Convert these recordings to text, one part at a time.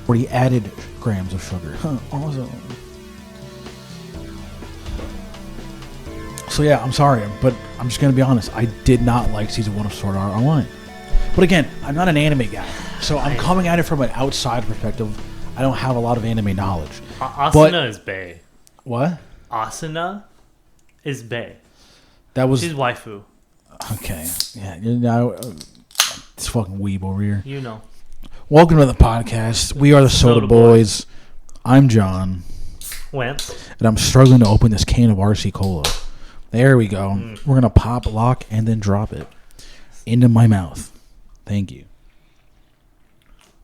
where he added grams of sugar. Awesome. So yeah, I'm sorry, but I'm just gonna be honest. I did not like season 1 of Sword Art Online. But again, I'm not an anime guy, so I'm coming at it from an outside perspective. I don't have a lot of anime knowledge. Asuna is bae. What? Asuna is bae. She's waifu. Okay. Yeah. You know, it's fucking weeb over here. You know. Welcome to the podcast. We are the Soda Boys. I'm John. Wentz. And I'm struggling to open this can of RC Cola. There we go. We're going to pop, lock, and then drop it into my mouth. Thank you.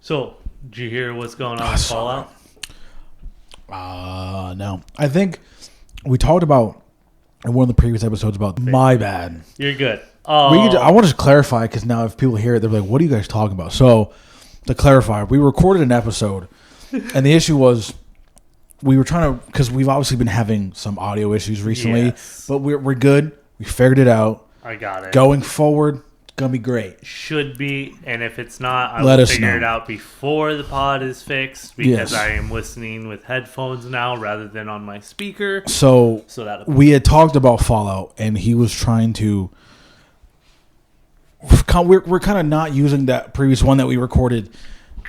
So, did you hear what's going on with Fallout? No. I think we talked about in one of the previous episodes about my bad. You're good. I want to clarify because now if people hear it, they're like, what are you guys talking about? So, to clarify, we recorded an episode, and the issue was we were trying to, because we've obviously been having some audio issues recently, but we're good. We figured it out. I got it. Going forward, it's going to be great. Should be, and if it's not, I will figure it out before the pod is fixed, because I am listening with headphones now rather than on my speaker. So we had talked about Fallout, and he was trying to... We're kind of not using that previous one that we recorded,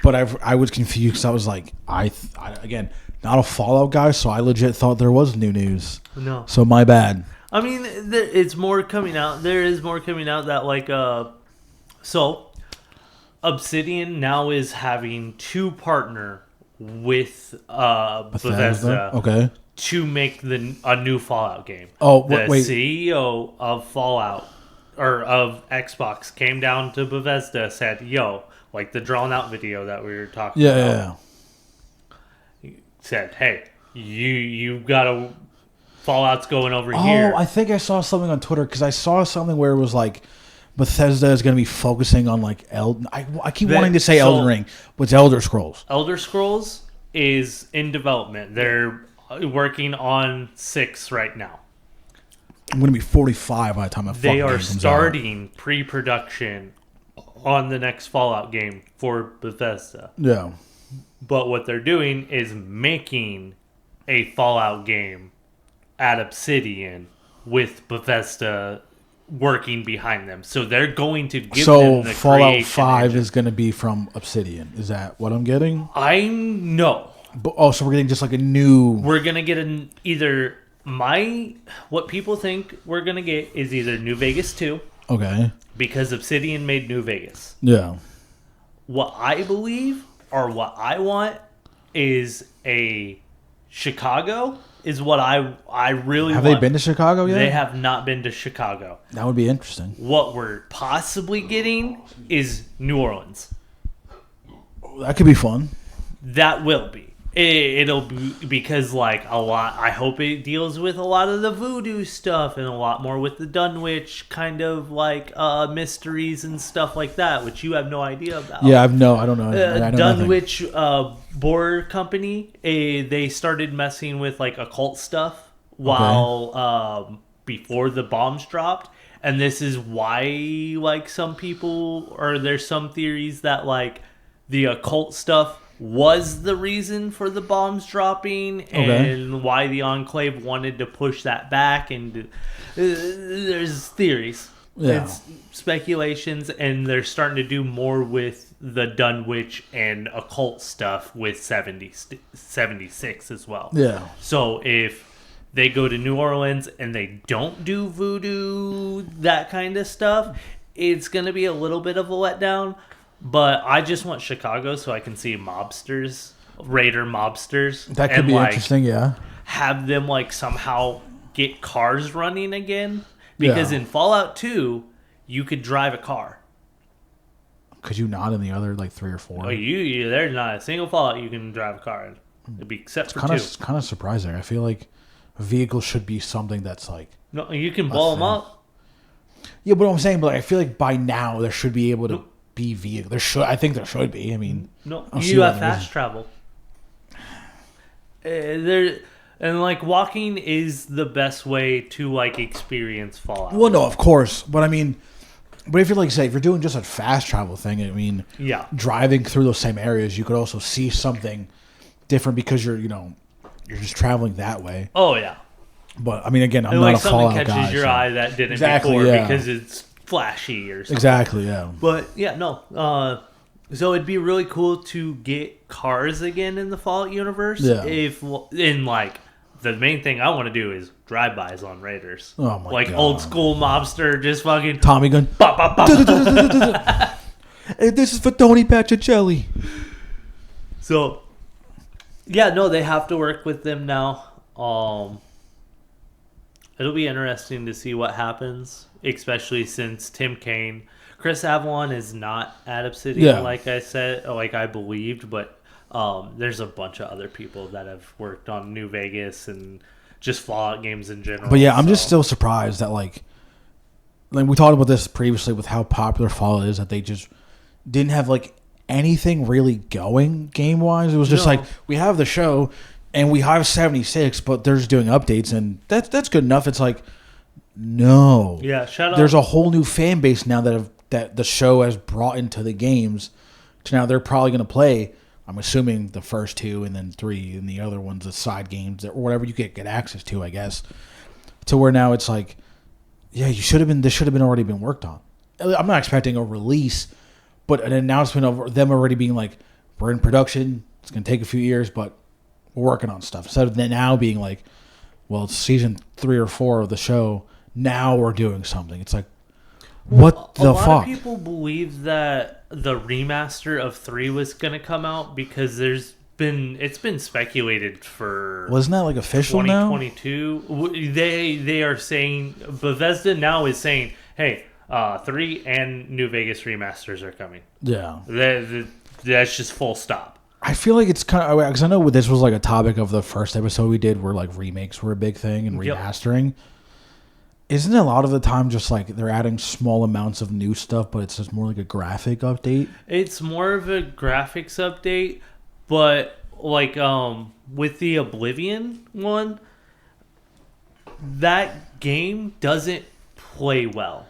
but I was confused. I was like, again, not a Fallout guy, so I legit thought there was new news. No. So my bad. I mean, it's more coming out. There is more coming out that so Obsidian now is having to partner with Bethesda. Okay. To make a new Fallout game. Oh, wait. The CEO of Fallout or of Xbox came down to Bethesda, said, "Yo, like the drawn out video that we were talking about." Yeah. He said, "Hey, you gotta Fallout's going over here." Oh, I think I saw something on Twitter because I saw something where it was like Bethesda is going to be focusing on like I keep wanting to say Elden Ring, but it's Elder Scrolls. Elder Scrolls is in development. They're working on 6 right now. I'm going to be 45 by the time they are starting pre-production on the next Fallout game for Bethesda. Yeah. But what they're doing is making a Fallout game at Obsidian with Bethesda working behind them. So they're going to give them the Fallout 5 engine. is going to be from Obsidian. Is that what I'm getting? I know. So we're getting just like a new... We're going to get what people think we're going to get is either New Vegas 2. Okay. Because Obsidian made New Vegas. Yeah. What I believe or what I want is a Chicago is what I really want. Have they been to Chicago yet? They have not been to Chicago. That would be interesting. What we're possibly getting is New Orleans. That could be fun. That will be. It'll be because I hope it deals with a lot of the voodoo stuff and a lot more with the Dunwich kind of mysteries and stuff like that, which you have no idea about. Yeah, I don't know. Dunwich Board Company, they started messing with occult stuff while before the bombs dropped, and this is why some people or there's some theories that the occult stuff was the reason for the bombs dropping and why the Enclave wanted to push that back. And there's theories. Yeah. It's speculations, and they're starting to do more with the Dunwich and occult stuff with 76 as well. Yeah. So if they go to New Orleans and they don't do voodoo, that kind of stuff, it's going to be a little bit of a letdown. But I just want Chicago so I can see Raider mobsters. That could be interesting, yeah. Have them somehow get cars running again. Because in Fallout 2, you could drive a car. Could you not in the other 3 or 4? Oh, there's not a single Fallout you can drive a car in. It'd be except for 2. It's kind of surprising. I feel like a vehicle should be something that's No, you can blow them up. Yeah, but what I'm saying, I feel like by now there should be able to be vehicle. I think there should be. I mean, no, you have fast travel. Walking is the best way to experience Fallout. Well, no, of course, but I mean, But if you're like, say, if you're doing just a fast travel thing, I mean, driving through those same areas, you could also see something different because you're just traveling that way. Oh yeah. But I mean, again, I'm not a Fallout guy. Something catches your eye that didn't before because it's flashy or something. Exactly. Yeah. But yeah, no. So it'd be really cool to get cars again in the Fallout universe. Yeah. The main thing I want to do is drive-bys on Raiders. Oh my god! Old school mobster, just fucking Tommy gun. Hey, this is for Tony Patricelli. So, yeah, no, they have to work with them now. It'll be interesting to see what happens, especially since Tim Kaine, Chris Avellone is not at Obsidian, like I said, like I believed, but there's a bunch of other people that have worked on New Vegas and just Fallout games in general. But yeah, I'm just still surprised that like we talked about this previously with how popular Fallout is, that they just didn't have like anything really going game wise. It was just like, we have the show and we have 76, but they're just doing updates, and that's good enough. It's like, no, shut up. There's a whole new fan base now that the show has brought into the games. So now they're probably going to play, I'm assuming, the first 2 and then 3 and the other ones, the side games or whatever you get access to, I guess. To where now it's like, yeah, this should have been already been worked on. I'm not expecting a release, but an announcement of them already being like, we're in production. It's going to take a few years, but we're working on stuff. Instead of now being like, well, it's season 3 or 4 of the show. Now we're doing something. It's like, what the fuck? A lot of people believe that the remaster of 3 was going to come out because it's been speculated for... Wasn't that like official 2022? They are saying... Bethesda now is saying, hey, 3 and New Vegas remasters are coming. Yeah. That's just full stop. I feel like it's kind of... Because I know this was like a topic of the first episode we did where like remakes were a big thing and remastering. Yep. Isn't it a lot of the time just like they're adding small amounts of new stuff, but it's just more like a graphic update? It's more of a graphics update, but like with the Oblivion one, that game doesn't play well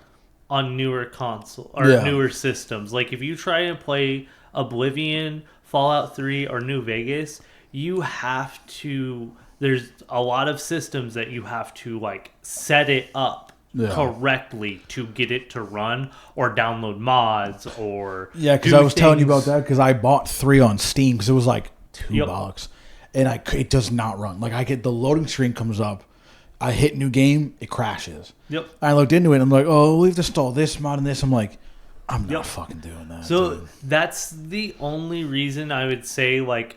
on newer console or newer systems. Like if you try to play Oblivion, Fallout 3, or New Vegas, you have to... There's a lot of systems that you have to like set it up correctly to get it to run, or download mods, or because I was telling you about that because I bought 3 on Steam because it was like $2, and it does not run. Like I get the loading screen comes up, I hit new game, it crashes. Yep. I looked into it and I'm like, oh, we have to install this mod and this. I'm like, I'm not fucking doing that. So that's the only reason I would say like,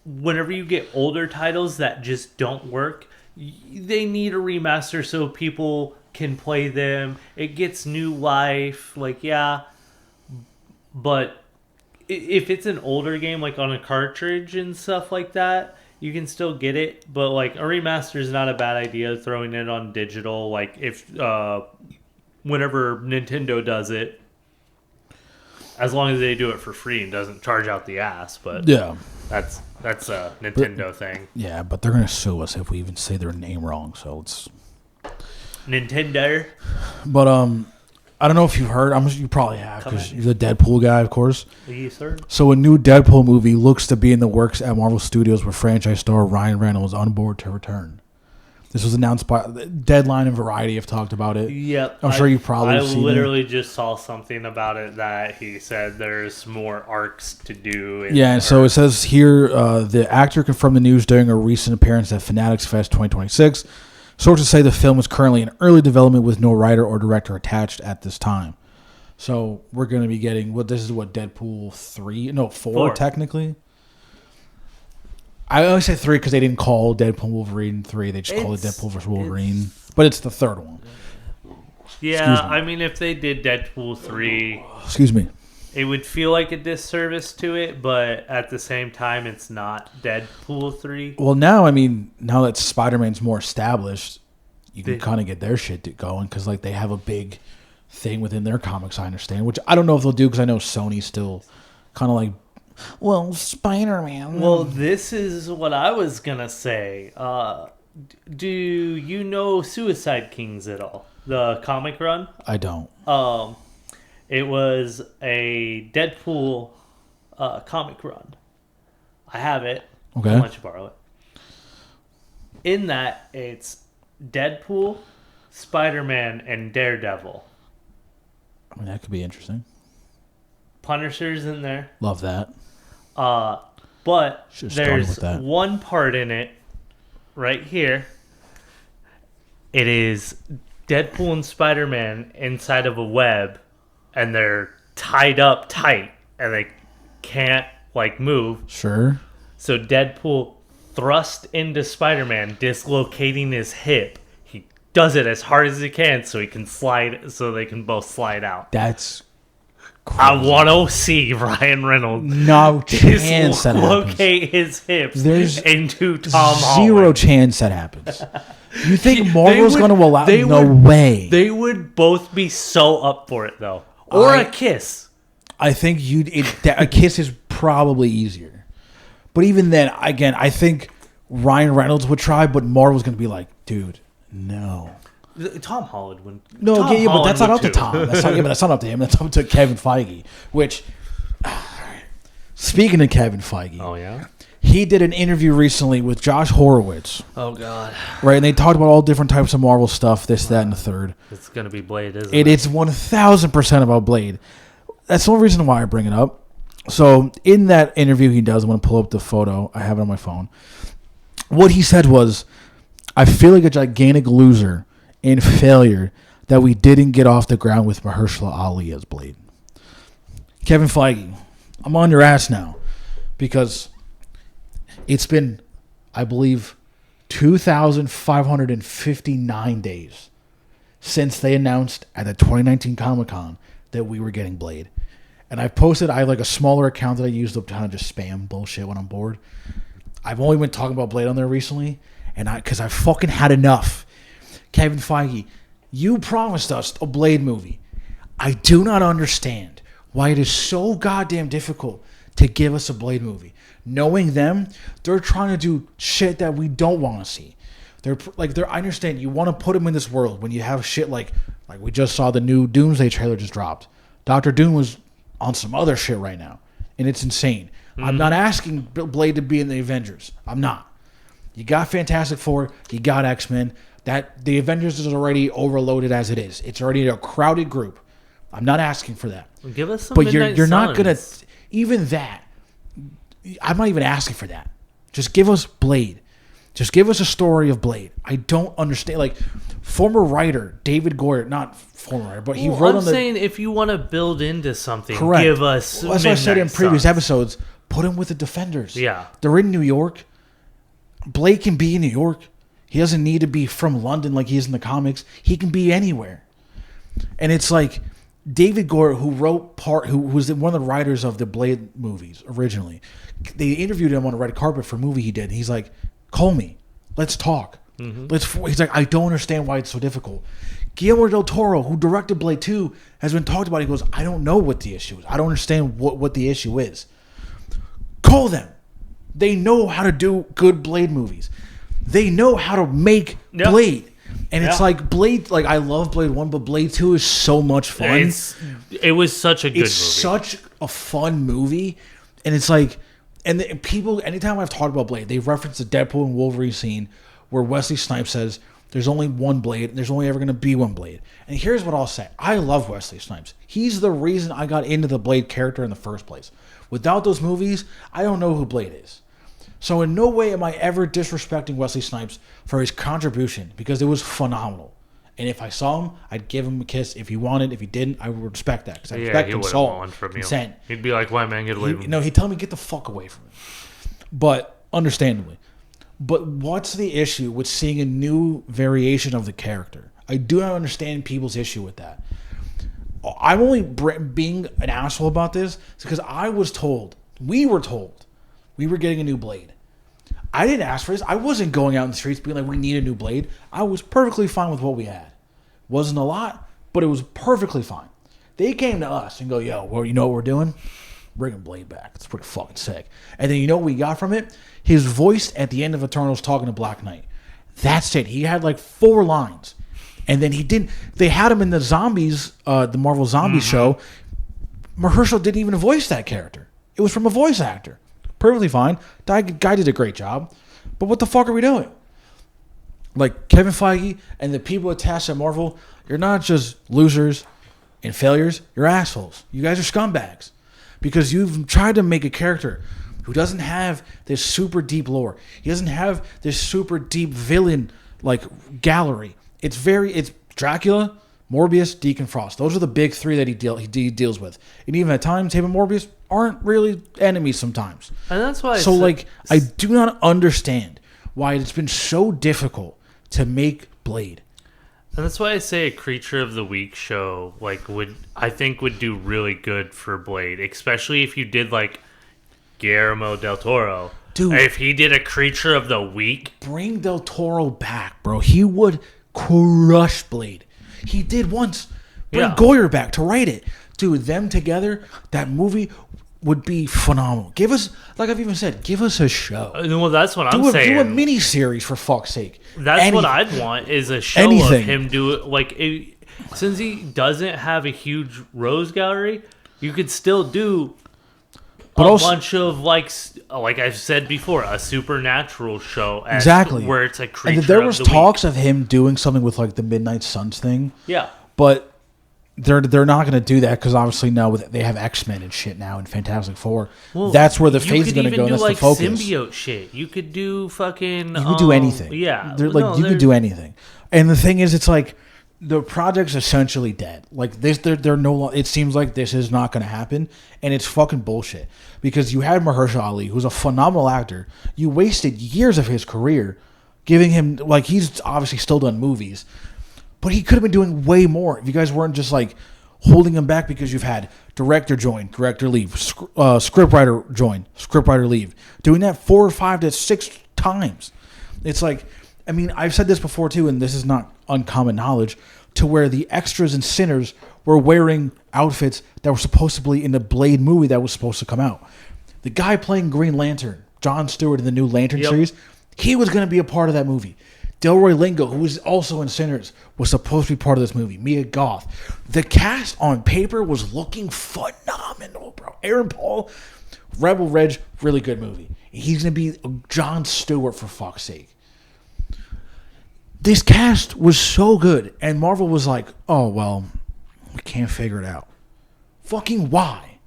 whenever you get older titles that just don't work, they need a remaster so people can play them. It gets new life. Like, but if it's an older game, like on a cartridge and stuff like that, you can still get it. But like a remaster is not a bad idea. Throwing it on digital, like if whenever Nintendo does it, as long as they do it for free and doesn't charge out the ass. But that's a Nintendo thing. Yeah, but they're gonna sue us if we even say their name wrong. So it's Nintendo. But I don't know if you've heard. You probably have because you're the Deadpool guy, of course. Yes, sir. So a new Deadpool movie looks to be in the works at Marvel Studios, with franchise star Ryan Reynolds on board to return. This was announced by Deadline and Variety have talked about it. Yep. I'm sure you've probably seen it. I literally just saw something about it that he said there's more arcs to do. And so it says here, the actor confirmed the news during a recent appearance at Fanatics Fest 2026. Sources say the film is currently in early development with no writer or director attached at this time. So we're going to be getting, Deadpool 4 technically? I only say 3 because they didn't call Deadpool Wolverine 3. They just called it Deadpool vs. Wolverine. But it's the third one. Yeah, I mean, if they did Deadpool 3... Excuse me. It would feel like a disservice to it, but at the same time, it's not Deadpool 3. Well, now that Spider-Man's more established, you can kind of get their shit going because like they have a big thing within their comics, I understand. Which I don't know if they'll do because I know Sony's still kind of like... Well, Spider-Man. Well, this is what I was going to say. Do you know Suicide Kings at all? The comic run? I don't. It was a Deadpool comic run. I have it. Okay. I'll let you borrow it. In that, it's Deadpool, Spider-Man, and Daredevil. I mean, that could be interesting. Punisher's in there. Love that. But Should've started there's with that. one part in it right here. It is Deadpool and Spider-Man inside of a web, and they're tied up tight, and they can't, like, move. Sure. So Deadpool thrust into Spider-Man, dislocating his hip. He does it as hard as he can so he can slide, so they can both slide out. That's crazy. I want to see Ryan Reynolds No chance that happens. dislocate his hips There's into Tom Zero Holland. chance that happens. You think Marvel's would- going to allow? they No would- way. They would both be so up for it, though. Or a kiss. I think a kiss is probably easier. But even then, again, I think Ryan Reynolds would try, but Marvel's going to be like, dude, no. Tom Holland would. No, Tom yeah, but Holland that's not would up to too. Tom. That's not up to him. That's up to Kevin Feige. Which, speaking of Kevin Feige, Oh, yeah? he did an interview recently with Josh Horowitz, Oh, God. right? And they talked about all different types of Marvel stuff, this, that, and the third. It's going to be Blade, isn't It it? is 1,000% about Blade. That's the only reason why I bring it up. So in that interview he does, I'm going to pull up the photo. I have it on my phone. What he said was, I feel like a gigantic loser and failure that we didn't get off the ground with Mahershala Ali as Blade. Kevin Feige, I'm on your ass now because it's been, I believe, 2,559 days since they announced at the 2019 Comic-Con that we were getting Blade. And I have like a smaller account that I use to kind of just spam bullshit when I'm bored. I've only been talking about Blade on there recently, and because I fucking had enough. Kevin Feige, you promised us a Blade movie. I do not understand why it is so goddamn difficult to give us a Blade movie. Knowing them, they're trying to do shit that we don't want to see. I understand you want to put them in this world when you have shit like we just saw the new Doomsday trailer just dropped. Dr. Doom was on some other shit right now, and it's insane. I'm not asking Blade to be in the Avengers. I'm not. You got Fantastic Four, you got X-Men. That the Avengers is already overloaded as it is. It's already a crowded group. I'm not asking for that. Give us some But Midnight you're not gonna Suns. even that. I'm not even asking for that. Just give us Blade. Just give us a story of Blade. I don't understand. Like, former writer David Goyer, not former writer, but he wrote I'm on the. saying if you want to build into something, Correct. give us. Well, that's what I said in Midnight previous Suns. episodes. Put him with the Defenders. Yeah. They're in New York. Blade can be in New York. He doesn't need to be from London like he is in the comics. He can be anywhere. And it's like David Goyer, who was one of the writers of the Blade movies originally. They interviewed him on a red carpet for a movie he did. And he's like, call me. Let's talk. He's like, I don't understand why it's so difficult. Guillermo del Toro, who directed Blade 2, has been talked about. He goes, I don't know what the issue is. I don't understand what the issue is. Call them. They know how to do good Blade movies. They know how to make Blade. And it's like Blade, like I love Blade 1, but Blade 2 is so much fun. It was such a good movie. It's such a fun movie. And it's like, and people, anytime I've talked about Blade, they reference the Deadpool and Wolverine scene where Wesley Snipes says, there's only one Blade, and there's only ever going to be one Blade. And here's what I'll say. I love Wesley Snipes. He's the reason I got into the Blade character in the first place. Without those movies, I don't know who Blade is. So in no way am I ever disrespecting Wesley Snipes for his contribution, because it was phenomenal. And if I saw him, I'd give him a kiss. If he wanted, if he didn't, I would respect that. Because I respect he wouldn't consent. want one from you. Consent. He'd be like, "Why, man? Get away from me." No, he'd tell me, get the fuck away from me. But, understandably. But what's the issue with seeing a new variation of the character? I do not understand people's issue with that. I'm only being an asshole about this because we were told, we were getting a new Blade. I didn't ask for this. I wasn't going out in the streets being like, we need a new Blade. I was perfectly fine with what we had. Wasn't a lot, but it was perfectly fine. They came to us and go, yo, well, you know what we're doing? Bringing Blade back. It's pretty fucking sick. And then you know what we got from it? His voice at the end of Eternals talking to Black Knight. That's it. He had like 4 lines. And then he didn't. They had him in the zombies, the Marvel Zombies show. Mahershala didn't even voice that character. It was from a voice actor. Perfectly fine. That guy did a great job. But what the fuck are we doing? Like, Kevin Feige and the people attached at Marvel, you're not just losers and failures. You're assholes. You guys are scumbags. Because you've tried to make a character who doesn't have this super deep lore. He doesn't have this super deep villain, like, gallery. It's Dracula, Morbius, Deacon Frost. Those are the big three that he deals with. And even at times, him and Morbius aren't really enemies sometimes. And that's why. I do not understand why it's been so difficult to make Blade. And that's why I say a Creature of the Week show would do really good for Blade, especially if you did like Guillermo del Toro. Dude, if he did a Creature of the Week, bring del Toro back, bro. He would crush Blade. He did once. Bring Goyer back to write it. Dude, them together, that movie would be phenomenal. Give us, like I've even said, give us a show. Well, that's what I'm saying. Do a mini series for fuck's sake. That's what I'd want is a show of him do it. Since he doesn't have a huge rose gallery, you could still do bunch of like I've said before, a supernatural show. Exactly. Where it's a creature. And there was talks of him doing something with like the Midnight Suns thing. Yeah. But they're not going to do that because obviously now they have X-Men and shit now and Fantastic Four. Well, that's where the phase is going to go. That's the focus. Symbiote shit. You could do fucking. You could do anything. Yeah. You could do anything. And the thing is, it's like the project's essentially dead. Like this, they're no. It seems like this is not going to happen, and it's fucking bullshit. Because you had Mahershala Ali, who's a phenomenal actor. You wasted years of his career, giving him like he's obviously still done movies. But he could have been doing way more if you guys weren't just like holding him back because you've had director join, director leave, scriptwriter join, scriptwriter leave. Doing that 4 or 5 to 6 times. It's like, I mean, I've said this before too, and this is not uncommon knowledge, to where the extras and sinners were wearing outfits that were supposed to be in the Blade movie that was supposed to come out. The guy playing Green Lantern, Jon Stewart in the new Lantern series, he was going to be a part of that movie. Delroy Lingo, who was also in Sinners, was supposed to be part of this movie. Mia Goth. The cast on paper was looking phenomenal, bro. Aaron Paul, Rebel Reg, really good movie. He's going to be Jon Stewart, for fuck's sake. This cast was so good, and Marvel was like, oh, well, we can't figure it out. Fucking why?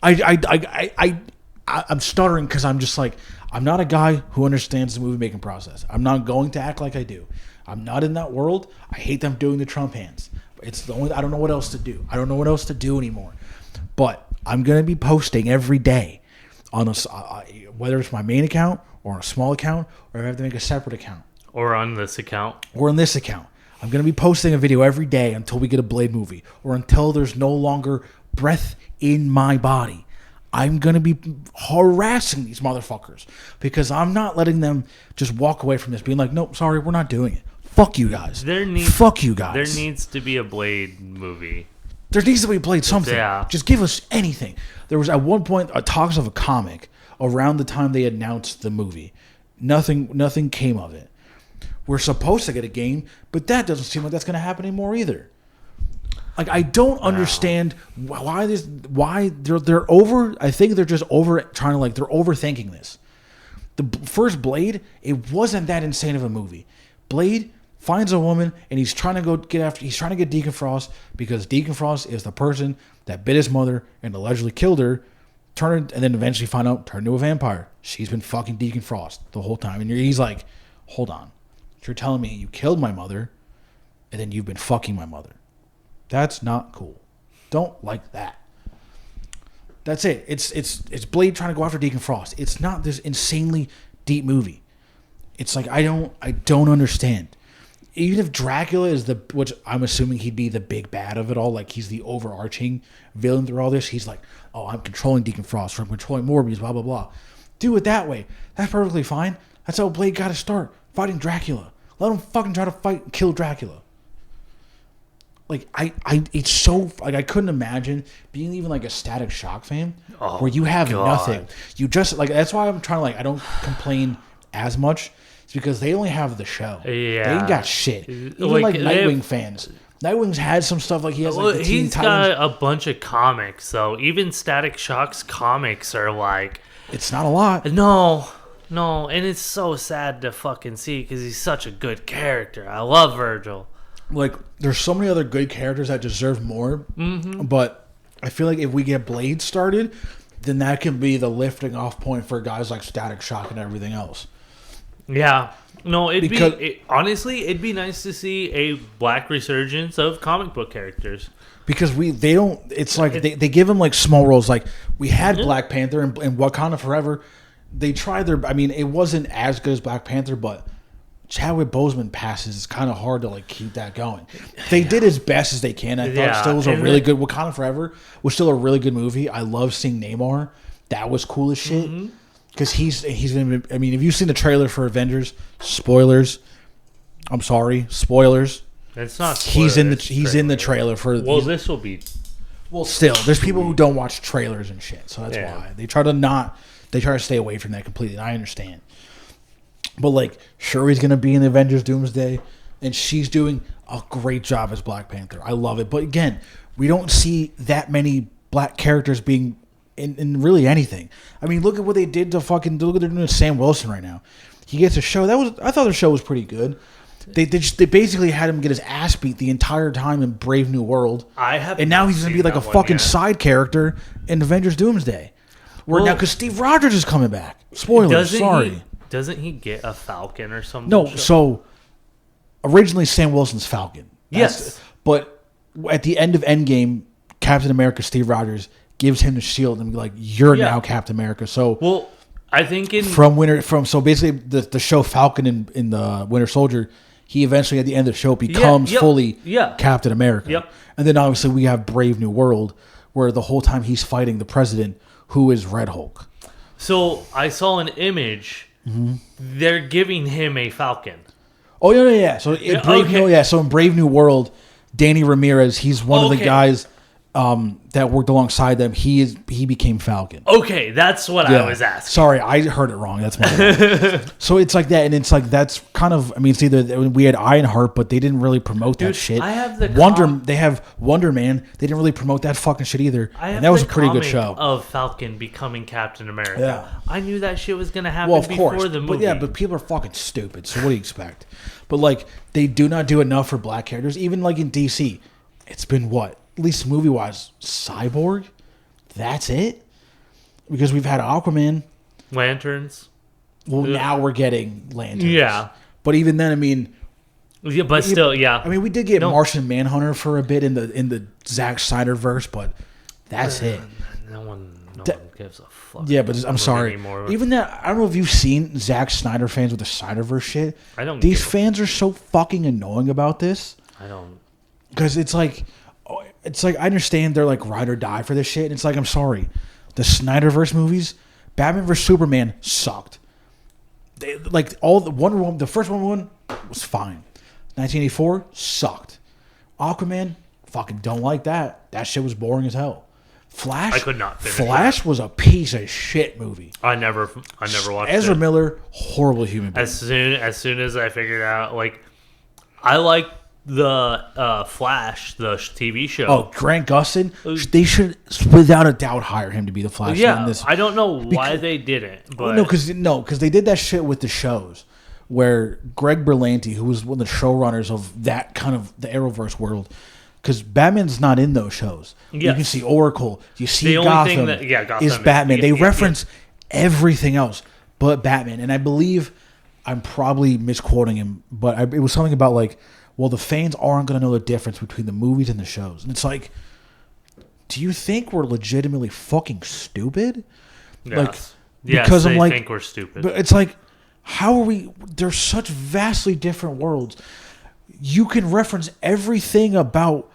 I'm stuttering because I'm just like, I'm not a guy who understands the movie making process. I'm not going to act like I do. I'm not in that world. I hate them doing the Trump hands. It's the only. I don't know what else to do. I don't know what else to do anymore. But I'm gonna be posting every day on whether it's my main account or on a small account, or if I have to make a separate account, or on this account, or on this account. I'm gonna be posting a video every day until we get a Blade movie, or until there's no longer breath in my body. I'm going to be harassing these motherfuckers because I'm not letting them just walk away from this being like, nope, sorry, we're not doing it. Fuck you guys. Fuck you guys. There needs to be a Blade movie. There needs to be Blade something. Yeah. Just give us anything. There was at one point talks of a comic around the time they announced the movie. Nothing came of it. We're supposed to get a game, but that doesn't seem like that's going to happen anymore either. Like, I don't understand why they're over. I think they're just over trying to, like, they're overthinking this. The first Blade, it wasn't that insane of a movie. Blade finds a woman and he's trying to get Deacon Frost because Deacon Frost is the person that bit his mother and allegedly killed her, and then eventually turned into a vampire. She's been fucking Deacon Frost the whole time. And he's like, hold on. You're telling me you killed my mother and then you've been fucking my mother. That's not cool. Don't like that. That's it. It's Blade trying to go after Deacon Frost. It's not this insanely deep movie. It's like I don't understand. Even if Dracula is which I'm assuming he'd be the big bad of it all, like he's the overarching villain through all this. He's like, oh, I'm controlling Deacon Frost, or I'm controlling Morbius, blah blah blah. Do it that way. That's perfectly fine. That's how Blade got to start fighting Dracula. Let him fucking try to fight and kill Dracula. Like, it's so, like, I couldn't imagine being even, like, a Static Shock fan where you have nothing. You just, like, that's why I'm trying to, like, I don't complain as much It's because they only have the show. Yeah. They ain't got shit. Even Like, like they Nightwing have- fans. Nightwing's had some stuff like he has like the Teen he's Titans. got a bunch of comics, though. Even Static Shock's comics are like, It's not a lot. no, and it's so sad to fucking see because he's such a good character. I love Virgil. Like, there's so many other good characters that deserve more. But I feel like if we get Blade started, then that can be the lifting off point for guys like Static Shock and everything else. Yeah. No, Because- honestly, it'd be nice to see a black resurgence of comic book characters. Because they don't, it's like they give him like small roles. Like, we had Black Panther and Wakanda Forever. They tried their, I mean, it wasn't as good as Black Panther, but Chadwick Boseman passes. It's kind of hard to like keep that going. They did as best as they can. I thought it still was a really good, Wakanda Forever was still a really good movie. I love seeing Namor. That was cool as shit. Because he's been, I mean, if you've seen the trailer for Avengers, spoilers. I'm sorry, spoilers. It's not. He's in the trailer for. Well, this will be. Well, still, there's people who don't watch trailers and shit, so that's why they try to stay away from that completely. And I understand, but like, Shuri's gonna be in the Avengers Doomsday, and she's doing a great job as Black Panther. I love it, but again, we don't see that many black characters being in really anything. I mean, look at what they did to fucking look at what they're doing to Sam Wilson right now. He gets a show I thought the show was pretty good. They basically had him get his ass beat the entire time in Brave New World. And now he's gonna be like a fucking side character in Avengers Doomsday. Now because Steve Rogers is coming back. Spoilers. Sorry. Doesn't he get a Falcon or something? No. So originally Sam Wilson's Falcon. Yes. But at the end of Endgame, Captain America, Steve Rogers gives him the shield and be like, "You're now Captain America." So I think so basically the show Falcon in the Winter Soldier, he eventually at the end of the show becomes fully Captain America. Yep. And then obviously we have Brave New World, where the whole time he's fighting the president, who is Red Hulk. So I saw an image. They're giving him a Falcon. Oh yeah. So in Brave New World, Danny Ramirez, he's one of the guys that worked alongside them. He became Falcon. Okay, that's what I was asking. Sorry, I heard it wrong. That's my bad. So it's like that, and it's like that's kind of. I mean, it's either we had Ironheart, but they didn't really promote that shit. I have the They have Wonder Man. They didn't really promote that fucking shit either. And that was a pretty good show. Of Falcon becoming Captain America. Yeah. I knew that shit was gonna happen before the movie. But people are fucking stupid. So what do you expect? But like, they do not do enough for black characters. Even like in DC, it's been what? At least movie-wise, Cyborg. That's it. Because we've had Aquaman, Lanterns. Well, now we're getting Lanterns. Yeah. But even then, I mean, but still, yeah. I mean, we did get Martian Manhunter for a bit in the Zack Snyder verse, but that's it. No one gives a fuck. Yeah, but I'm sorry. Anymore. Even that, I don't know if you've seen Zack Snyder fans with the Snyderverse shit. I don't. These fans are so fucking annoying about this. I don't. Because it's like I understand they're like ride or die for this shit. And it's like, I'm sorry. The Snyderverse movies, Batman vs Superman sucked. All the Wonder Woman, the first Wonder Woman was fine. 1984 sucked. Aquaman, fucking don't like that. That shit was boring as hell. Flash, I could not finish Flash was a piece of shit movie. I never watched Ezra it. Miller, horrible human being. As soon as I figured out, like, I like the Flash, the TV show. Oh, Grant Gustin, they should without a doubt hire him to be the Flash. Yeah, in this. I don't know why they didn't. But because they did that shit with the shows where Greg Berlanti, who was one of the showrunners of that kind of the Arrowverse world, because Batman's not in those shows. Yes. You can see Oracle, you see Gotham, Gotham is Batman. They reference everything else but Batman, and I believe I'm probably misquoting him, but it was something about like, well, the fans aren't going to know the difference between the movies and the shows. And it's like, do you think we're legitimately fucking stupid? Yes. Because they I'm like, think we're stupid. But it's like, how are we? They're such vastly different worlds. You can reference everything about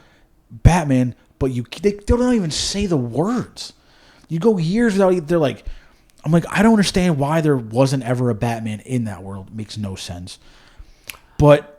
Batman, but they don't even say the words. You go years without. They're like, I'm like, I don't understand why there wasn't ever a Batman in that world. It makes no sense. But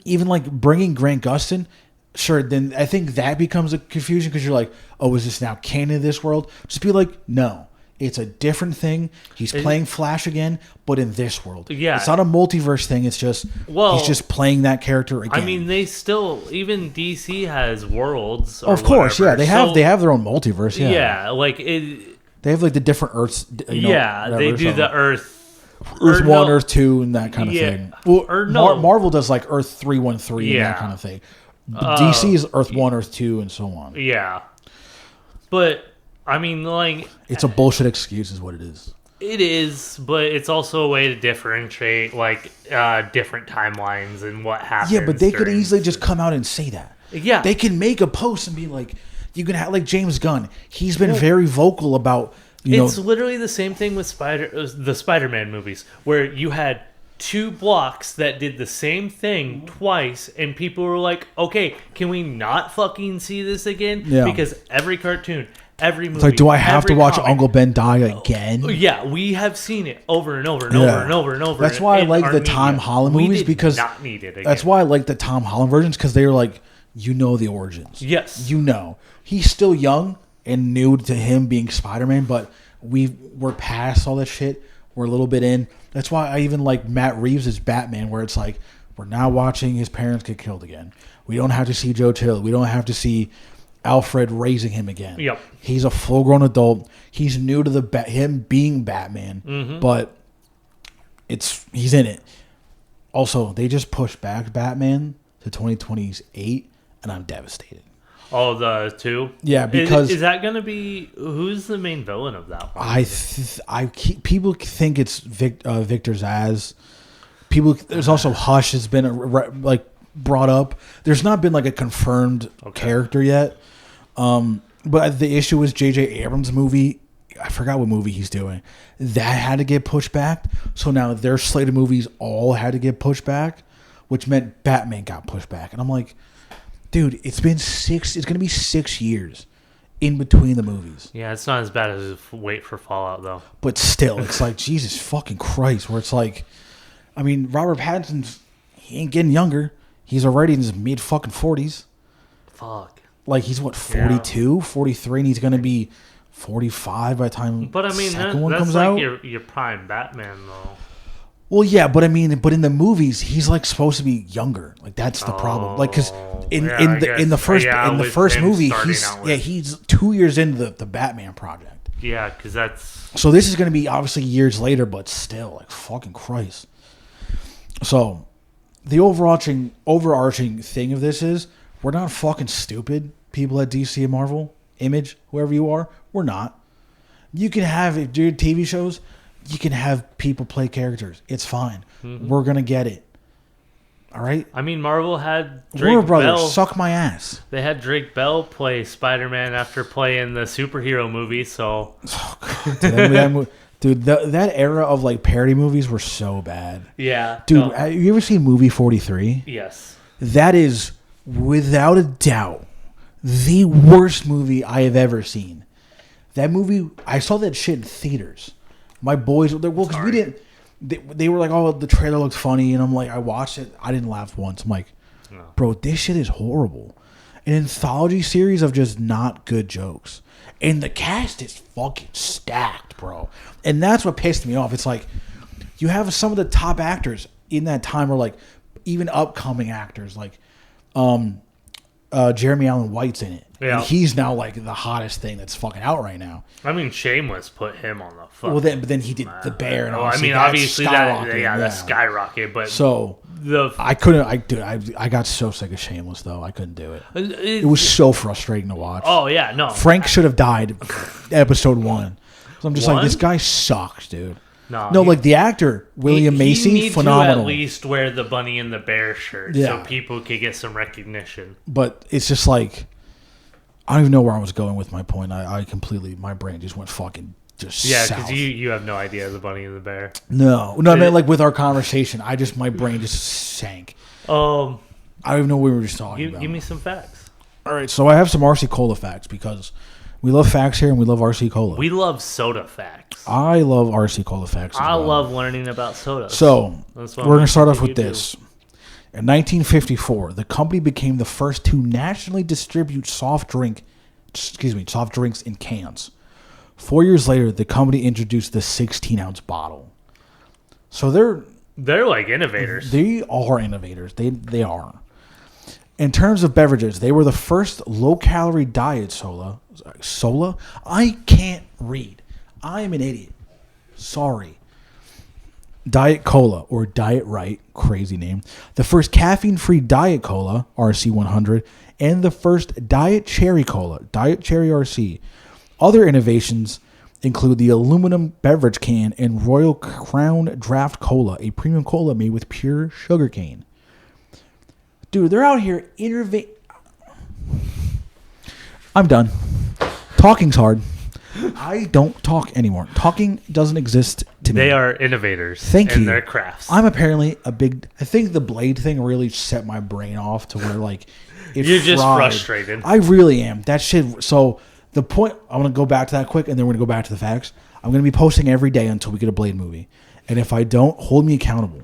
even like bringing Grant Gustin, sure, then I think that becomes a confusion because you're like, oh, is this now canon of this world? Just be like, no. It's a different thing. He's playing Flash again, but in this world. Yeah. It's not a multiverse thing. It's just he's just playing that character again. I mean, they still even DC has worlds. Of course, whatever. Yeah, they have their own multiverse. Yeah, yeah, like it. They have like the different Earths. They do the Earth 1, Earth 2, and that kind of thing. Well, or no. Marvel does like Earth 313 and that kind of thing. DC is Earth 1, Earth 2, and so on. Yeah, but I mean, like, it's a bullshit excuse, is what it is. It is, but it's also a way to differentiate like different timelines and what happens. Yeah, but they could easily just come out and say that. Yeah, they can make a post and be like, you can have like James Gunn. He's been very vocal about. It's literally the same thing with the Spider-Man movies, where you had 2 blocks that did the same thing twice, and people were like, "Okay, can we not fucking see this again?" Yeah. Because every cartoon, every movie, it's like, do I have to watch comic, Uncle Ben die again? Yeah, we have seen it over and over and over and over and over. That's why I like the Tom Holland movies, because not need it again. That's why I like the Tom Holland versions, because they were like, the origins. Yes, he's still young and new to him being Spider-Man, but we're past all that shit. We're a little bit in. That's why I even like Matt Reeves' Batman, where it's like, we're now watching his parents get killed again. We don't have to see Joe Chill. We don't have to see Alfred raising him again. Yep. He's a full-grown adult. He's new to him being Batman, but he's in it. Also, they just pushed back Batman to 2028, and I'm devastated. Oh, the 2? Yeah, because is that going to be who's the main villain of that one? People think it's Victor Zsasz. There's also Hush has been like brought up. There's not been like a confirmed character yet. But the issue is J.J. Abrams' movie. I forgot what movie he's doing. That had to get pushed back. So now their slate of movies all had to get pushed back, which meant Batman got pushed back. And I'm like, dude, it's going to be 6 years in between the movies. Yeah, it's not as bad as Wait for Fallout, though. But still, it's like, Jesus fucking Christ, where it's like, I mean, Robert Pattinson's, he ain't getting younger. He's already in his mid fucking 40s. Fuck. Like, he's what, 42, 43, and he's going to be 45 by the time the second one comes out? But, I mean, that's like your prime Batman, though. Well, yeah, but I mean, in the movies, he's like supposed to be younger. Like, that's the problem. Like, because in the first movie, he's 2 years into the Batman project. Yeah, because that's so. This is going to be obviously years later, but still, like, fucking Christ. So, the overarching thing of this is we're not fucking stupid. People at DC and Marvel, Image, whoever you are, we're not. You can have TV shows. You can have people play characters. It's fine. We're going to get it. All right? I mean, Marvel had Drake Warner Brothers, Bell. suck my ass. They had Drake Bell play Spider-Man after playing the superhero movie, so... Oh, God. Dude, that era of, like, parody movies were so bad. Yeah. Dude, have you ever seen Movie 43? Yes. That is, without a doubt, the worst movie I have ever seen. That movie, I saw that shit in theaters. My boys, because we didn't, they were like, oh, the trailer looks funny. And I'm like, I watched it. I didn't laugh once. I'm like, bro, this shit is horrible. An anthology series of just not good jokes. And the cast is fucking stacked, bro. And that's what pissed me off. It's like, you have some of the top actors in that time, or like even upcoming actors, like Jeremy Allen White's in it. Yeah. And he's now like the hottest thing that's fucking out right now. I mean, Shameless put him on the fuck. Well, but then he did The Bear, and obviously that skyrocketed. But so I got so sick of Shameless though. I couldn't do it. It was so frustrating to watch. Oh yeah, no. Frank should have died, episode 1. So I'm just like, this guy sucks, dude. No, like the actor William Macy, he phenomenal. To at least wear the Bunny and the Bear shirt, so people could get some recognition. But it's just like, I don't even know where I was going with my point. I completely, my brain just went fucking just because you have no idea the Bunny and the Bear. No, I mean, like with our conversation, my brain just sank. I don't even know what we were just talking about. Give me some facts. All right, so I have some RC Cola facts because we love facts here and we love RC Cola. We love soda facts. I love RC Cola facts as well. love learning about sodas. So, we're going to start off with this. In 1954, the company became the first to nationally distribute soft drinks in cans. 4 years later, the company introduced the 16-ounce bottle. So they're like innovators. They are innovators. They are. In terms of beverages, they were the first low-calorie diet soda. Soda? I can't read. I am an idiot. Sorry. Diet Cola, or Diet Right, crazy name. The first caffeine-free Diet Cola, RC100, and the first Diet Cherry Cola, Diet Cherry RC. Other innovations include the aluminum beverage can and Royal Crown Draft Cola, a premium cola made with pure sugarcane. Dude, they're out here innovating. I'm done. Talking's hard. I don't talk anymore. Talking doesn't exist to me. They are innovators. Thank you. In their crafts. I'm apparently a big... I think the blade thing really set my brain off to where, like... You're just frustrated. I really am. That shit... So, the point... I'm going to go back to that quick, and then we're going to go back to the facts. I'm going to be posting every day until we get a Blade movie. And if I don't, hold me accountable.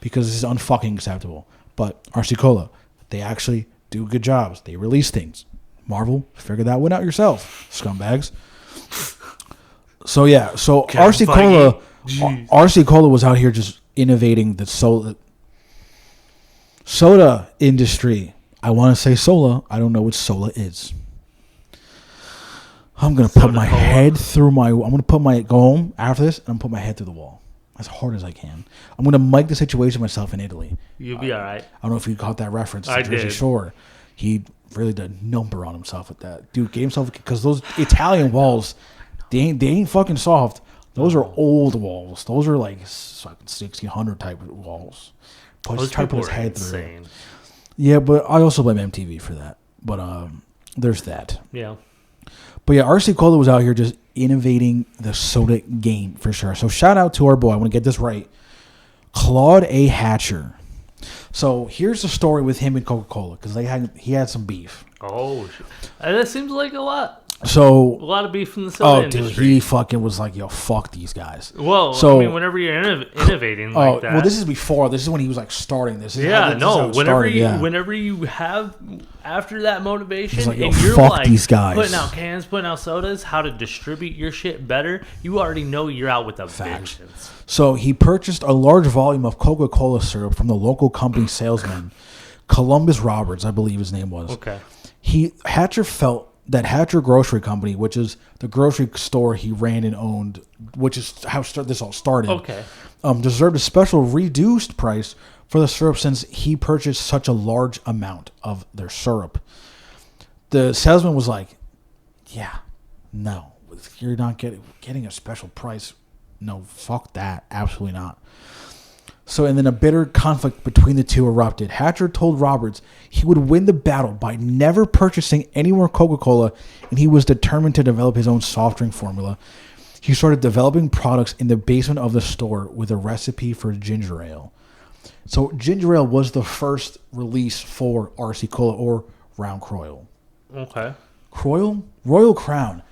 Because this is unfucking acceptable. But RC Cola, they actually do good jobs. They release things. Marvel, figure that one out yourself, scumbags. So yeah, so RC Cola was out here just innovating the soda industry. I want to say sola. I don't know what sola is. I'm gonna put my head through my. I'm gonna go home after this, and I'm gonna put my head through the wall as hard as I can. I'm gonna mic the situation myself in Italy. You'll be all right. I don't know if you caught that reference. I Jersey did. Shore. He really did a number on himself with that. Dude gave himself, because those Italian walls, they ain't fucking soft. Those are old walls. Those are like 1600 type of walls. Those try to put people his are head insane. through. Yeah, but I also blame MTV for that. But there's that. Yeah. But yeah, RC Cola was out here just innovating the soda game for sure. So shout out to our boy. I want to get this right. Claude A. Hatcher. So here's the story with him and Coca-Cola, because he had some beef. Oh, that seems like a lot. So A lot of beef in the soda industry. Dude, he fucking was like, yo, fuck these guys. Well, so, I mean, whenever you're innovating like that. Well, this is before. This is when he was like starting this. Whenever you have after that motivation, like, yo, and you're fuck like these guys. putting out cans, putting out sodas, how to distribute your shit better, you already know you're out with a vengeance. So he purchased a large volume of Coca-Cola syrup from the local company salesman, Columbus Roberts, I believe his name was. Okay. Hatcher felt that Hatcher Grocery Company, which is the grocery store he ran and owned, which is how this all started, Okay. Deserved a special reduced price for the syrup since he purchased such a large amount of their syrup. The salesman was like, yeah, no, you're not getting a special price. No, fuck that. Absolutely not. So, and then a bitter conflict between the two erupted. Hatcher told Roberts he would win the battle by never purchasing any more Coca-Cola, and he was determined to develop his own soft drink formula. He started developing products in the basement of the store with a recipe for ginger ale. So, ginger ale was the first release for RC Cola, or Round Croyle. Okay. Croyle? Royal Crown.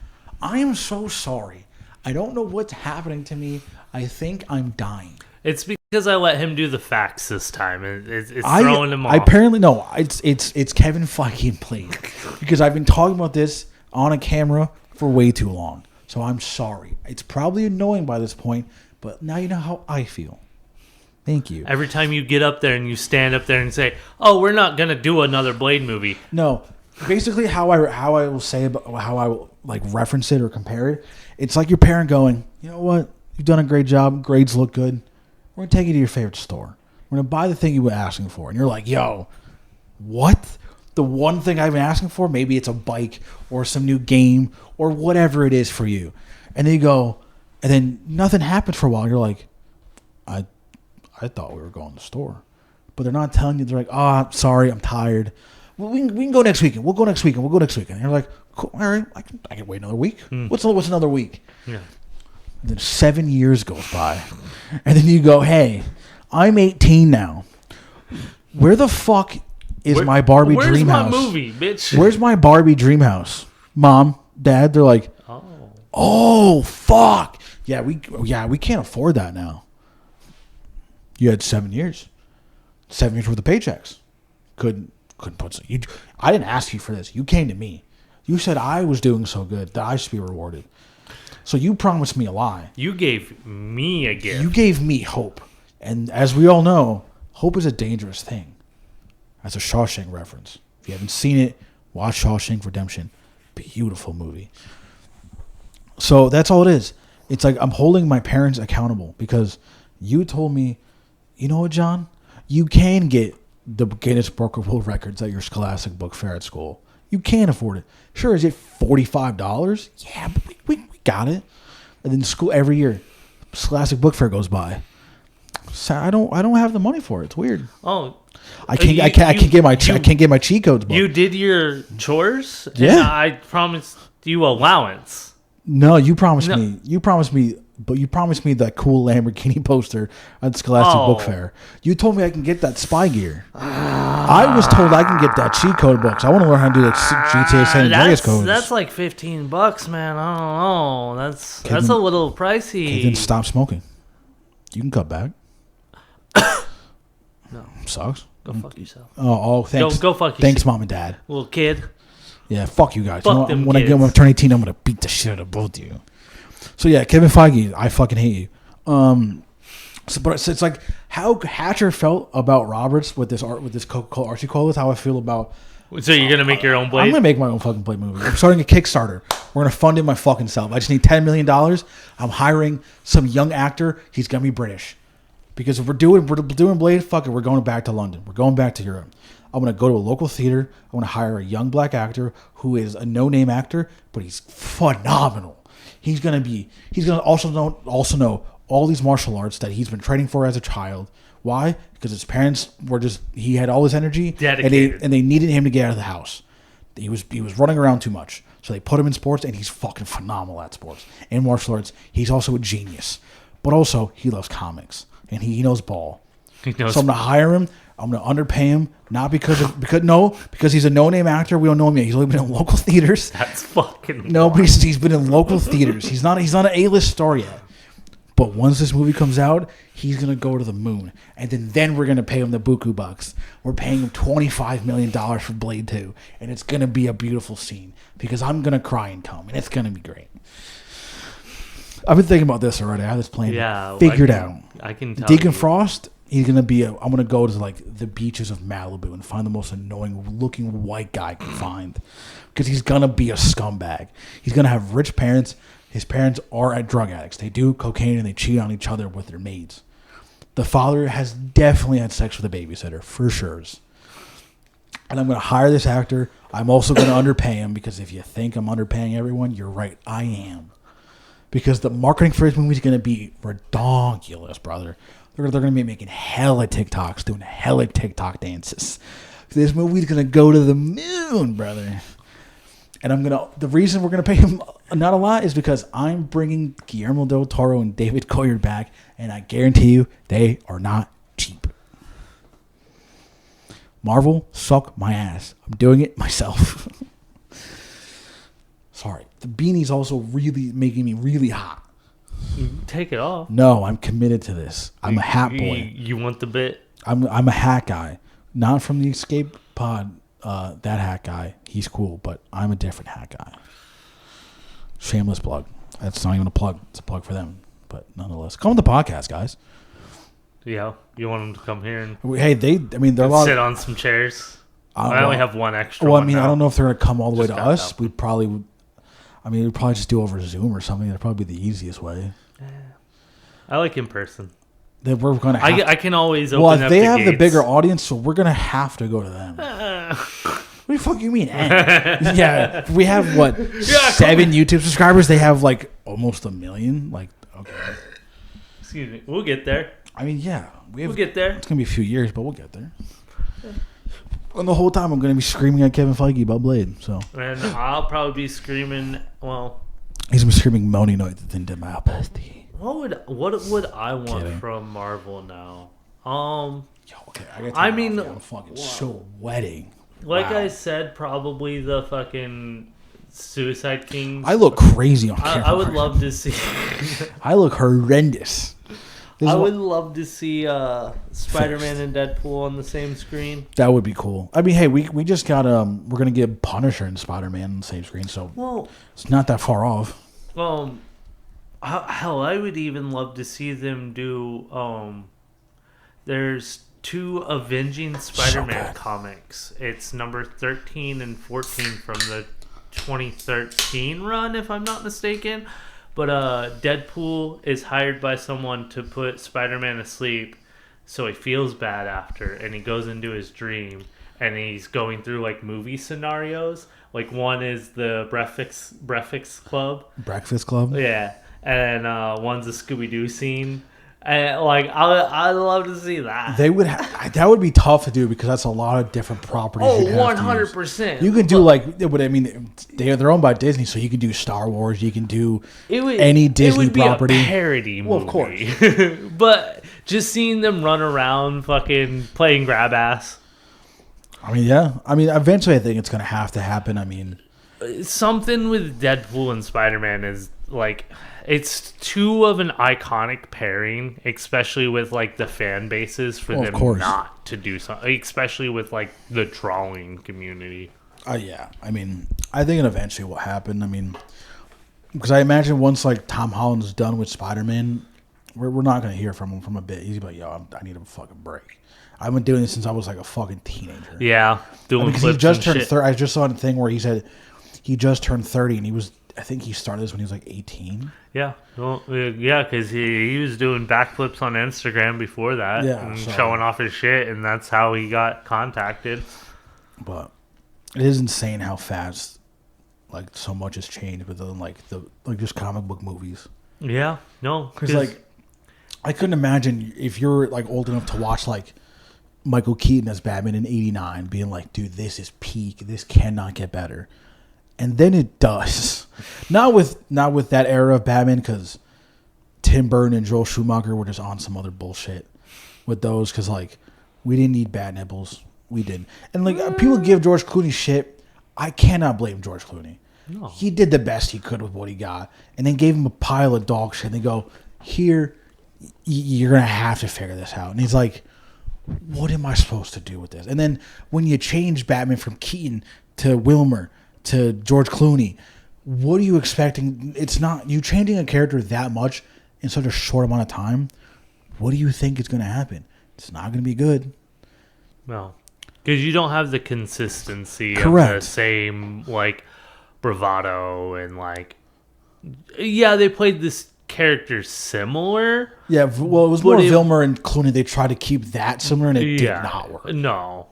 I am so sorry. I don't know what's happening to me. I think I'm dying. It's because I let him do the facts this time. It's throwing him off. Apparently, no. It's Kevin Feige played, because I've been talking about this on a camera for way too long. So I'm sorry. It's probably annoying by this point, but now you know how I feel. Thank you. Every time you get up there and you stand up there and say, "Oh, we're not gonna do another Blade movie." No, basically how I will say about how I will like reference it or compare it. It's like your parent going, "You know what? You've done a great job. Grades look good. We're going to take you to your favorite store. We're going to buy the thing you were asking for." And you're like, yo, what? The one thing I've been asking for? Maybe it's a bike or some new game or whatever it is for you. And then you go, and then nothing happens for a while. You're like, I thought we were going to the store. But they're not telling you. They're like, oh, sorry, I'm tired. Well, we can go next weekend. We'll go next weekend. And you're like, cool, all right, I can wait another week. What's another week? Yeah. And then 7 years goes by. And then you go, hey, I'm 18 now. Where the fuck is my Barbie dream house? Where's my movie, bitch? Where's my Barbie dream house? Mom, Dad, they're like, oh fuck. Yeah, we can't afford that now. You had 7 years. 7 years worth of paychecks. Couldn't put some. I didn't ask you for this. You came to me. You said I was doing so good that I should be rewarded. So you promised me a lie. You gave me a gift. You gave me hope. And as we all know, hope is a dangerous thing. That's a Shawshank reference. If you haven't seen it, watch Shawshank Redemption. Beautiful movie. So that's all it is. It's like I'm holding my parents accountable because you told me, you know what, John? You can get the Guinness Book of World Records at your Scholastic Book Fair at school. You can afford it. Sure, is it $45? Yeah, but we got it. And then school every year, Scholastic Book Fair goes by. So I don't have the money for it. It's weird. Oh, I can't get my cheat codes book. You did your chores. Yeah, and I promised you allowance. No, you promised me. You promised me. But you promised me that cool Lamborghini poster at the Scholastic Book Fair. You told me I can get that spy gear. I was told I can get that cheat code book. So I want to learn how to do like GTA San Andreas codes. That's like $15, man. I don't know. That's a little pricey. Then stop smoking. You can cut back. No. Sucks. Go fuck yourself. Oh, thanks. Go fuck yourself. Thanks, Mom and Dad. Little kid. Yeah, fuck you guys. Fuck them when kids. I turn 18, I'm going to beat the shit out of both of you. So yeah, Kevin Feige, I fucking hate you. But it's like how Hatcher felt about Roberts with this Coca-Cola Archie Cola is how I feel about. So you're gonna make your own blade? I'm gonna make my own fucking Blade movie. I'm starting a Kickstarter. We're gonna fund it my fucking self. I just need $10 million. I'm hiring some young actor. He's gonna be British, because if we're doing Blade, fuck it. We're going back to London. We're going back to Europe. I'm gonna go to a local theater. I'm gonna hire a young black actor who is a no-name actor, but he's phenomenal. He's gonna also know all these martial arts that he's been training for as a child. Why? Because his parents he had all this energy, dedicated, and they needed him to get out of the house. He was running around too much, so they put him in sports, and he's fucking phenomenal at sports and martial arts. He's also a genius, but also he loves comics and he knows ball. So I'm gonna hire him. I'm gonna underpay him, not because he's a no-name actor. We don't know him yet. He's only been in local theaters. That's fucking no, but he's been in local theaters. He's not an A-list star yet. But once this movie comes out, he's gonna go to the moon, and then we're gonna pay him the buku bucks. We're paying him $25 million for Blade 2, and it's gonna be a beautiful scene because I'm gonna cry and come, and it's gonna be great. I've been thinking about this already. I have this plan figured out. I can tell Deacon you. Frost. He's gonna be. I'm gonna go to like the beaches of Malibu and find the most annoying looking white guy I can find, because he's gonna be a scumbag. He's gonna have rich parents. His parents are drug addicts. They do cocaine and they cheat on each other with their maids. The father has definitely had sex with a babysitter for sure. And I'm gonna hire this actor. I'm also gonna underpay him, because if you think I'm underpaying everyone, you're right. I am, because the marketing for his movie is gonna be redonkulous, brother. They're going to be making hella TikToks, doing hella TikTok dances. This movie's going to go to the moon, brother. And the reason we're going to pay him not a lot is because I'm bringing Guillermo del Toro and David Goyer back, and I guarantee you they are not cheap. Marvel, suck my ass. I'm doing it myself. Sorry. The beanie's also really making me really hot. Take it off. No, I'm committed to this. I'm a hat boy. You want the bit? I'm a hat guy. Not from the Escape Pod, that hat guy. He's cool, but I'm a different hat guy. Shameless plug. That's not even a plug. It's a plug for them. But nonetheless, come on the podcast, guys. Yeah, you want them to come here and hey, they're a lot. Sit on some chairs. I only have one extra. Well, I mean, I don't know if they're gonna come all the way to us. Them. We'd probably just do over Zoom or something. That'd probably be the easiest way. I like in person. Then we're gonna. I can always open well, up they the have gates. the bigger audience, so we're gonna have to go to them. What the fuck you mean? Yeah, we have what 7 YouTube subscribers. They have like almost 1 million. Like, okay. Excuse me. We'll get there. I mean, yeah, we'll get there. It's gonna be a few years, but we'll get there. And the whole time, I'm gonna be screaming at Kevin Feige about Blade. So. And I'll probably be screaming. Well, he's been screaming moaning noise into my bestie. What would I want from Marvel now? Yo, okay, I'm fucking sweating. Like I said, probably the fucking Suicide Kings. I look crazy on camera. I would love to see. I look horrendous. I would love to see Spider-Man and Deadpool on the same screen. That would be cool. I mean, hey, we just got we're gonna get Punisher and Spider-Man on the same screen, so it's not that far off. Hell, I would even love to see them do. There's two Avenging Spider-Man comics. It's number 13 and 14 from the 2013 run, if I'm not mistaken. But Deadpool is hired by someone to put Spider-Man asleep, so he feels bad after, and he goes into his dream, and he's going through like movie scenarios. Like one is the Breakfast Club. Breakfast Club. Yeah, and one's a Scooby Doo scene. And like I'd love to see that. They would that would be tough to do because that's a lot of different properties. Oh, 100%. You can do but I mean, they're owned by Disney, so you can do Star Wars. You can do any Disney property. It would be a parody movie. Well, of course. But just seeing them run around, fucking playing grab ass. I mean, yeah. I mean, eventually, I think it's gonna have to happen. I mean, something with Deadpool and Spider-Man is like. It's too of an iconic pairing, especially with like the fan bases for them not to do something, especially with like the drawing community. Yeah, I mean, I think it eventually will happen. I mean, because I imagine once like Tom Holland's done with Spider-Man, we're not gonna hear from him from a bit. He's like, yo, I need a fucking break. I've been doing this since I was like a fucking teenager. Yeah, doing because he just turned 30. I just saw a thing where he said he just turned 30, and I think he started this when he was like 18. Yeah, well, yeah, because he was doing backflips on Instagram before that, and showing off his shit, and that's how he got contacted. But it is insane how fast, like, so much has changed within like just comic book movies. Yeah, no, because like I couldn't imagine if you're like old enough to watch like Michael Keaton as Batman in '89, being like, dude, this is peak. This cannot get better. And then it does. Not with that era of Batman, because Tim Burton and Joel Schumacher were just on some other bullshit with those. Because like we didn't need Bat Nipples, we didn't. And like people give George Clooney shit. I cannot blame George Clooney. No. He did the best he could with what he got, and then gave him a pile of dog shit. And they go, here, you're gonna have to figure this out. And he's like, what am I supposed to do with this? And then when you change Batman from Keaton to Wilmer to George Clooney, what are you expecting? It's not you changing a character that much in such a short amount of time. What do you think is going to happen? It's not going to be good. No, because you don't have the consistency Correct. Of the same like bravado and like. Yeah, they played this character similar. Yeah, well, it was more Wilmer and Clooney. They tried to keep that similar, and it did not work. No,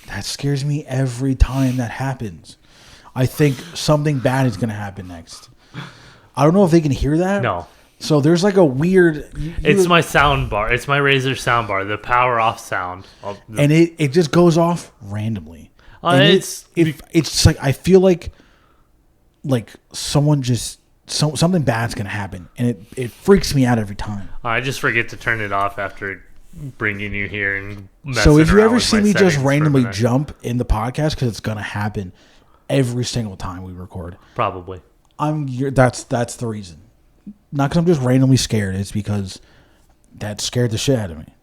that scares me every time that happens. I think something bad is going to happen next. I don't know if they can hear that. No. So there's like a weird... It's my sound bar. It's my Razer sound bar. The power off sound. And it just goes off randomly. It's like I feel like someone just... something bad's going to happen. And it freaks me out every time. I just forget to turn it off after bringing you here and so if you ever see me just randomly jump in the podcast, because it's gonna happen every single time we record, probably that's the reason. Not because I'm just randomly scared. It's because that scared the shit out of me.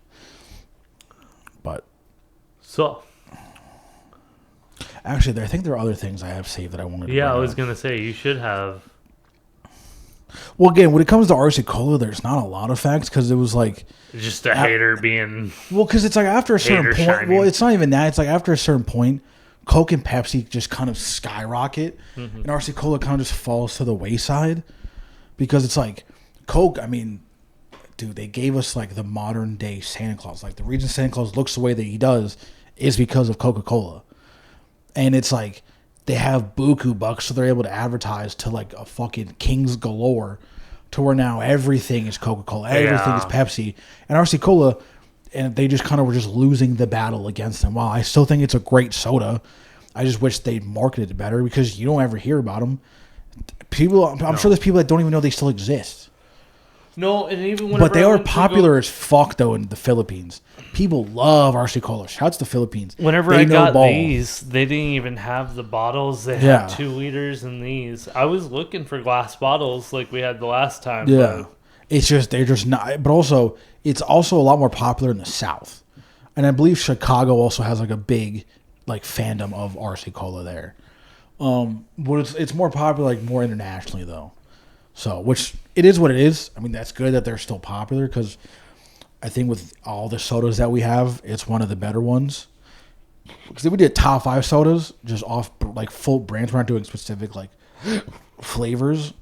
But so actually, I think there are other things I have saved that I wanted to I was gonna say you should have. Well, again, when it comes to RC Cola, there's not a lot of facts because it was like just a hater being. Well, because it's like after a certain point. Shining. Well, it's not even that. It's like after a certain point, Coke and Pepsi just kind of skyrocket, and RC Cola kind of just falls to the wayside because it's like Coke. I mean, dude, they gave us like the modern day Santa Claus. Like the reason Santa Claus looks the way that he does is because of Coca-Cola, and it's like. They have buku bucks, so they're able to advertise to like a fucking kings galore, to where now everything is Coca-Cola, everything is Pepsi, and RC Cola, and they just kind of were just losing the battle against them. While I still think it's a great soda, I just wish they'd marketed it better because you don't ever hear about them. People, I'm sure there's people that don't even know they still exist. No, and even but they are popular as fuck though in the Philippines. People love RC Cola. Shouts to the Philippines. Whenever I got these, they didn't even have the bottles. They had 2 liters in these. I was looking for glass bottles like we had the last time. Yeah, it's just they're just not. But also, it's also a lot more popular in the South, and I believe Chicago also has like a big like fandom of RC Cola there. But it's more popular like more internationally though. So, which it is what it is. I mean, that's good that they're still popular because I think with all the sodas that we have, it's one of the better ones. Because if we did top 5 sodas, just off like full brands, we're not doing specific like flavors.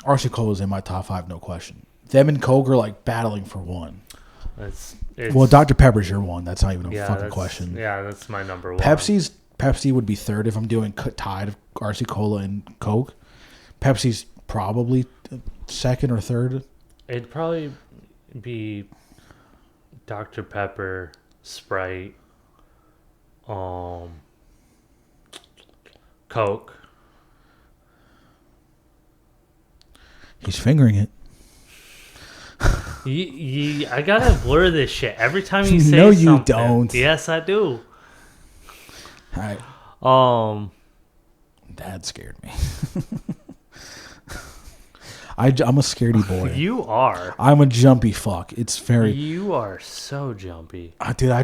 RC Cola is in my top 5, no question. Them and Coke are like battling for one. Well, Dr. Pepper's your one. That's not even a fucking question. Yeah, that's my number one. Pepsi would be third if I'm doing tied of RC Cola and Coke. Pepsi's probably second or third. It'd probably be Dr. Pepper, Sprite, Coke. He's fingering it. I gotta blur this shit every time you say no, something. you don't. Yes, I do. All right. That scared me. I'm a scaredy boy. You are. I'm a jumpy fuck. It's very. You are so jumpy, dude. I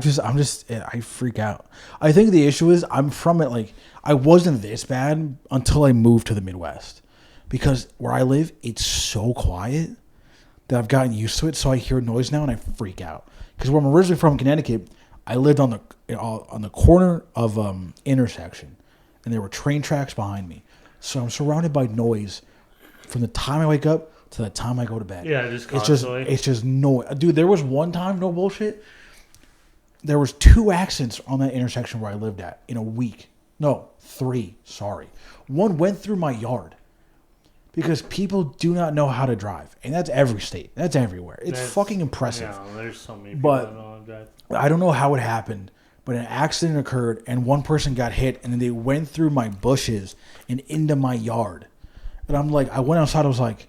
freak out. I think the issue is I'm from it. Like I wasn't this bad until I moved to the Midwest, because where I live, it's so quiet that I've gotten used to it. So I hear noise now and I freak out. Because where I'm originally from, Connecticut, I lived on the corner of intersection, and there were train tracks behind me. So I'm surrounded by noise from the time I wake up to the time I go to bed. Yeah, just constantly. It's just noise. Dude, there was one time, no bullshit, there was 2 accidents on that intersection where I lived at in a week. No, 3, sorry. One went through my yard because people do not know how to drive. And that's every state. That's everywhere. It's fucking impressive. Yeah, there's so many people that know how to drive. I don't know how it happened, but an accident occurred and one person got hit and then they went through my bushes and into my yard. And I'm like, I went outside, I was like,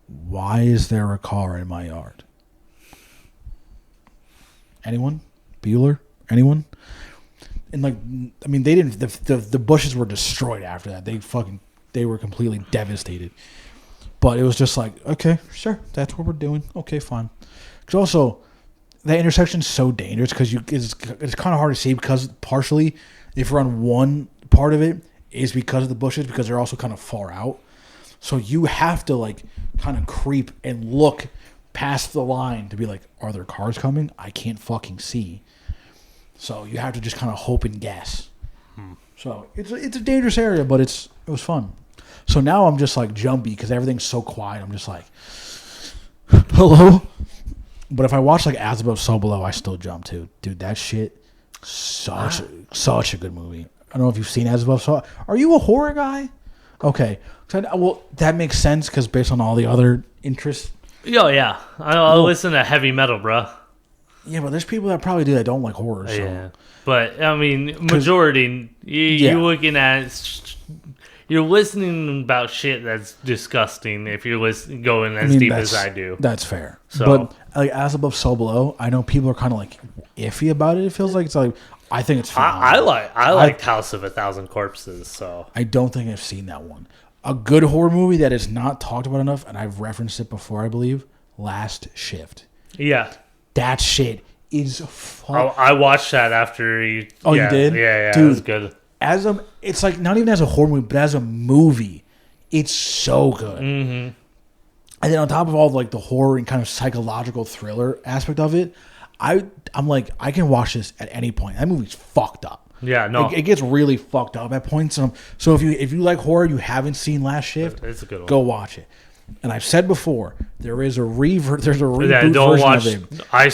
why is there a car in my yard? Anyone? Bueller? Anyone? And like, I mean, they didn't, the bushes were destroyed after that. They were completely devastated. But it was just like, okay, sure, that's what we're doing. Okay, fine. Because also, that intersection's so dangerous because it's kind of hard to see because partially, if you're on one part of it, is because of the bushes because they're also kind of far out. So you have to like kind of creep and look past the line to be like, are there cars coming? I can't fucking see. So you have to just kind of hope and guess. So it's a dangerous area, but it was fun. So now I'm just like jumpy because everything's so quiet. I'm just like, hello? But if I watch like As Above, So Below, I still jump too. Dude, that shit, such a good movie. I don't know if you've seen As Above, So Below. Are you a horror guy? Okay. Well, that makes sense because based on all the other interests. Yo, yeah. I listen to heavy metal, bro. Yeah, but there's people that probably do that don't like horror. So. Yeah. But, I mean, majority, you're looking at... You're listening about shit that's disgusting if you're going as deep as I do. That's fair. So, but like As Above, So Below, I know people are kind of like iffy about it. It feels like it's like I think it's fun. I like House of a Thousand Corpses. So I don't think I've seen that one. A good horror movie that is not talked about enough, and I've referenced it before, I believe. Last Shift. Yeah, that shit is fun. I watched that after you. Oh, you did? Yeah, dude, it was good. It's like not even as a horror movie, but as a movie, it's so good. Mm-hmm. And then on top of all like the horror and kind of psychological thriller aspect of it, I'm like I can watch this at any point. That movie's fucked up. Yeah, no, it gets really fucked up at points. So if you like horror, you haven't seen Last Shift, it's a good one. Go watch it. And I've said before, there's a reboot version of it. I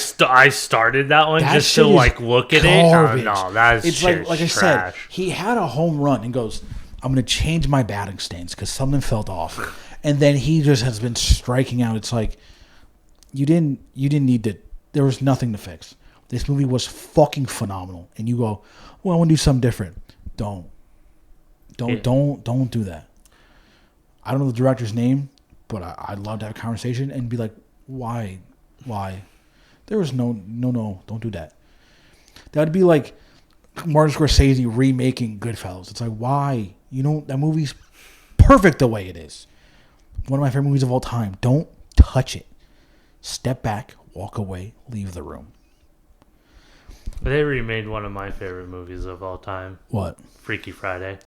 started that one just to like look at it. No, that's it's like I said, he had a home run and goes, I'm going to change my batting stance because something felt off. And then he just has been striking out. It's like you didn't need to. There was nothing to fix. This movie was fucking phenomenal. And you go, well, I want to do something different. Don't do that. I don't know the director's name. But I'd love to have a conversation and be like, why? There was no, don't do that. That would be like Martin Scorsese remaking Goodfellas. It's like, why? That movie's perfect the way it is. One of my favorite movies of all time. Don't touch it. Step back, walk away, leave the room. They remade one of my favorite movies of all time. What? Freaky Friday.